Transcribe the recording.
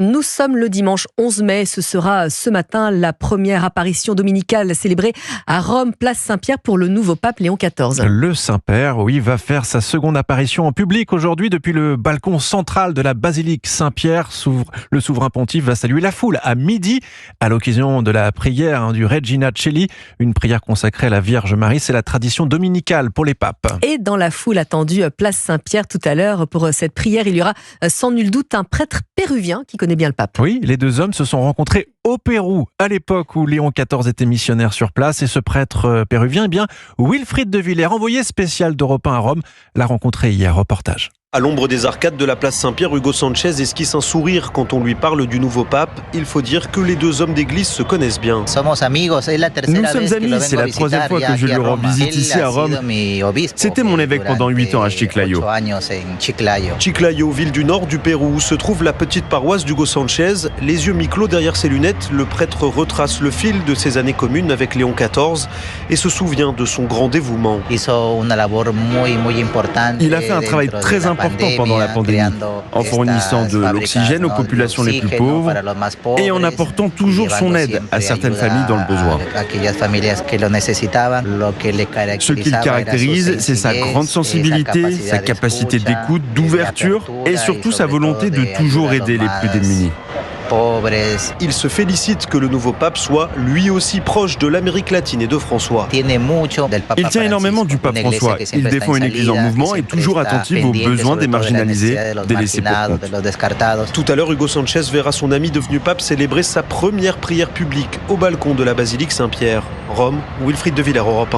Nous sommes le dimanche 11 mai, ce sera ce matin la première apparition dominicale célébrée à Rome, place Saint-Pierre pour le nouveau pape Léon XIV. Le Saint-Père, oui, va faire sa seconde apparition en public aujourd'hui depuis le balcon central de la basilique Saint-Pierre. Le souverain pontife va saluer la foule à midi à l'occasion de la prière du Regina Coeli, une prière consacrée à la Vierge Marie. C'est la tradition dominicale pour les papes. Et dans la foule attendue place Saint-Pierre tout à l'heure pour cette prière, il y aura sans nul doute un prêtre péruvien qui connaît bien le pape. Oui, les deux hommes se sont rencontrés au Pérou à l'époque où Léon XIV était missionnaire sur place. Et ce prêtre péruvien, Wilfrid de Villers, envoyé spécial d'Europe 1 à Rome, l'a rencontré hier. Reportage. À l'ombre des arcades de la place Saint-Pierre, Hugo Sanchez esquisse un sourire quand on lui parle du nouveau pape. Il faut dire que les deux hommes d'église se connaissent bien. Nous sommes amis, c'est la troisième fois que je le rends visite ici à Rome. C'était mon évêque pendant 8 ans à Chiclayo. Chiclayo, ville du nord du Pérou, où se trouve la petite paroisse d'Hugo Sanchez. Les yeux mi-clos derrière ses lunettes, le prêtre retrace le fil de ses années communes avec Léon XIV et se souvient de son grand dévouement. Il a fait un travail très important pendant la pandémie, en fournissant de l'oxygène aux populations les plus pauvres et en apportant toujours son aide à certaines familles dans le besoin. Ce qui le caractérise, c'est sa grande sensibilité, sa capacité d'écoute, d'ouverture et surtout sa volonté de toujours aider les plus démunis. Il se félicite que le nouveau pape soit lui aussi proche de l'Amérique latine et de François. Il tient énormément du pape François. Il défend une église en mouvement et toujours attentive aux besoins des marginalisés, des laissés pour compte. Tout à l'heure, Hugo Sanchez verra son ami devenu pape célébrer sa première prière publique au balcon de la basilique Saint-Pierre. Rome, Wilfrid de Villers, Europe 1.